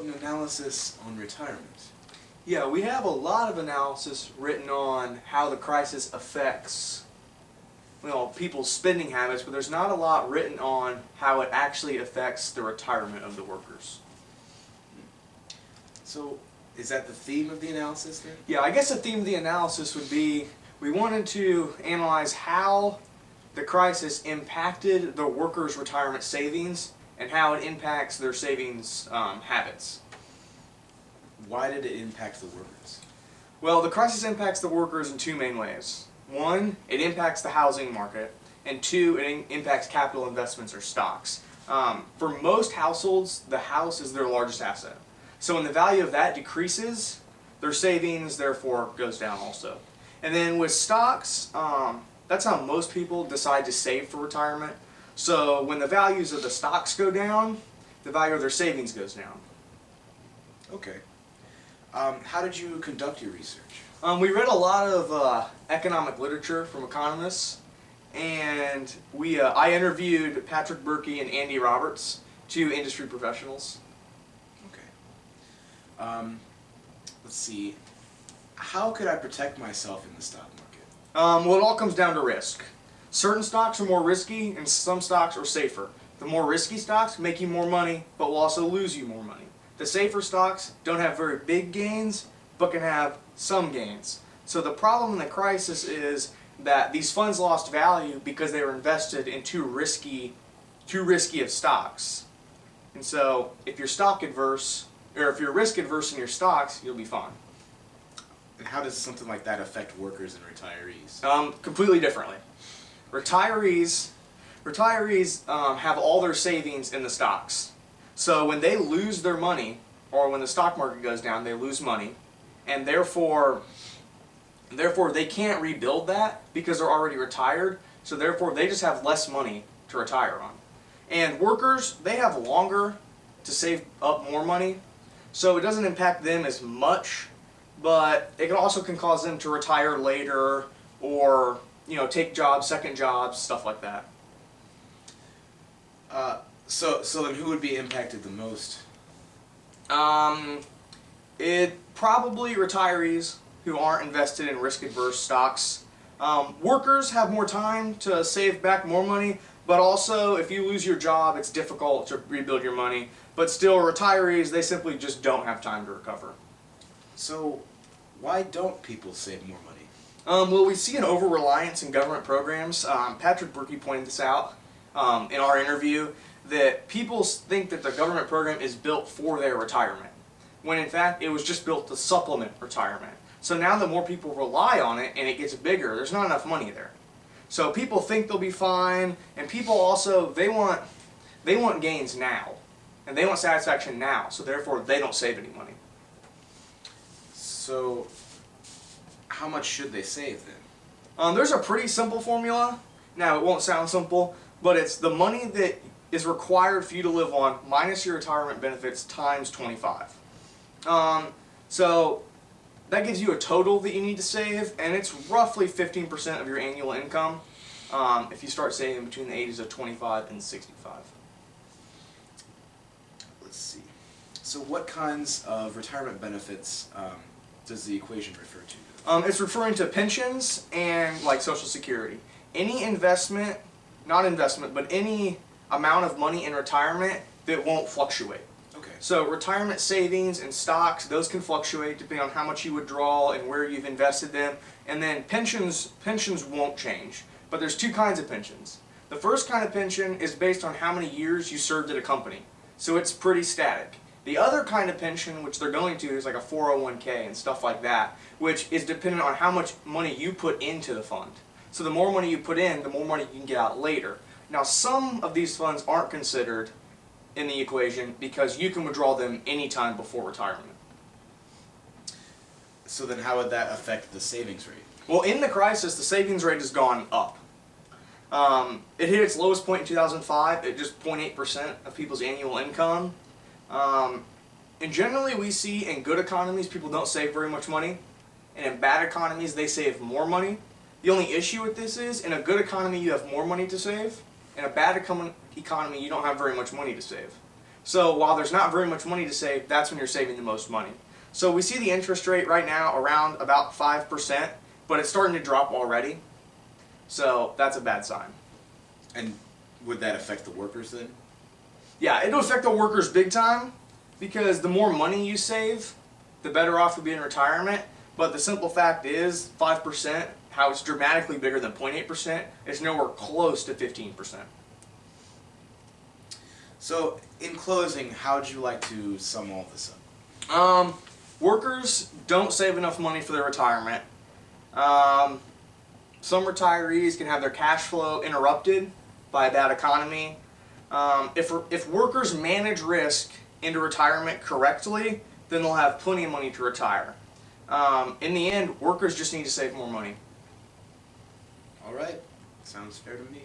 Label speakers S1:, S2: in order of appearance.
S1: an analysis on retirement?
S2: Yeah, we have a lot of analysis written on how the crisis affects people's spending habits, but there's not a lot written on how it actually affects the retirement of the workers.
S1: So, is that the theme of the analysis then?
S2: Yeah, I guess the theme of the analysis would be we wanted to analyze how the crisis impacted the workers' retirement savings and how it impacts their savings habits.
S1: Why did it impact the workers?
S2: Well, the crisis impacts the workers in two main ways. One, it impacts the housing market, and two, it impacts capital investments or stocks. For most households, the house is their largest asset. So when the value of that decreases, their savings therefore goes down also. And then with stocks, that's how most people decide to save for retirement. So when the values of the stocks go down, the value of their savings goes down.
S1: Okay. How did you conduct your research?
S2: We read a lot of economic literature from economists, and I interviewed Patrick Berkey and Andy Roberts, two industry professionals.
S1: Okay. Let's see. How could I protect myself in the stock market?
S2: Well, it all comes down to risk. Certain stocks are more risky, and some stocks are safer. The more risky stocks make you more money, but will also lose you more money. The safer stocks don't have very big gains, but can have some gains. So the problem in the crisis is that these funds lost value because they were invested in too risky of stocks. And so if you're stock adverse, or if you're risk adverse in your stocks, you'll be fine.
S1: And how does something like that affect workers and retirees?
S2: Completely differently. Retirees have all their savings in the stocks. So when they lose their money, or when the stock market goes down, they lose money, and therefore they can't rebuild that because they're already retired, so therefore they just have less money to retire on. And workers, they have longer to save up more money, so it doesn't impact them as much, but it also can cause them to retire later or take jobs, second jobs, stuff like that.
S1: So then who would be impacted the most?
S2: It probably retirees who aren't invested in risk-adverse stocks. Workers have more time to save back more money, but also if you lose your job, it's difficult to rebuild your money. But still, retirees, they simply just don't have time to recover.
S1: So why don't people save more money?
S2: Well, we see an over-reliance in government programs. Patrick Berkey pointed this out in our interview, that people think that the government program is built for their retirement, when in fact it was just built to supplement retirement. So now that more people rely on it and it gets bigger, there's not enough money there. So people think they'll be fine, and people also, they want gains now, and they want satisfaction now, so therefore they don't save any money.
S1: So how much should they save then?
S2: There's a pretty simple formula. Now, it won't sound simple, but it's the money that is required for you to live on minus your retirement benefits times 25. So that gives you a total that you need to save, and it's roughly 15% of your annual income if you start saving between the ages of 25 and 65.
S1: Let's see. So what kinds of retirement benefits does the equation refer to?
S2: It's referring to pensions and like Social Security. Any investment, not investment, but any amount of money in retirement that won't fluctuate.
S1: Okay.
S2: So retirement savings and stocks, those can fluctuate depending on how much you withdraw and where you've invested them. And then pensions won't change. But there's two kinds of pensions. The first kind of pension is based on how many years you served at a company. So it's pretty static. The other kind of pension, which they're going to, is like a 401k and stuff like that, which is dependent on how much money you put into the fund. So the more money you put in, the more money you can get out later. Now, some of these funds aren't considered in the equation because you can withdraw them anytime before retirement.
S1: So then how would that affect the savings rate?
S2: Well, in the crisis, the savings rate has gone up. It hit its lowest point in 2005 at just 0.8% of people's annual income. And generally we see in good economies people don't save very much money, and in bad economies they save more money. The only issue with this is, in a good economy you have more money to save, in a bad economy you don't have very much money to save. So while there's not very much money to save, that's when you're saving the most money. So we see the interest rate right now around about 5%, but it's starting to drop already. So that's a bad sign.
S1: And would that affect the workers then?
S2: Yeah, it'll affect the workers big time because the more money you save, the better off you'll be in retirement. But the simple fact is 5%, how it's dramatically bigger than 0.8%, is nowhere close to 15%.
S1: So, in closing, how would you like to sum all this up?
S2: Workers don't save enough money for their retirement. Some retirees can have their cash flow interrupted by a bad economy. If workers manage risk into retirement correctly, then they'll have plenty of money to retire. In the end, workers just need to save more money.
S1: All right, sounds fair to me.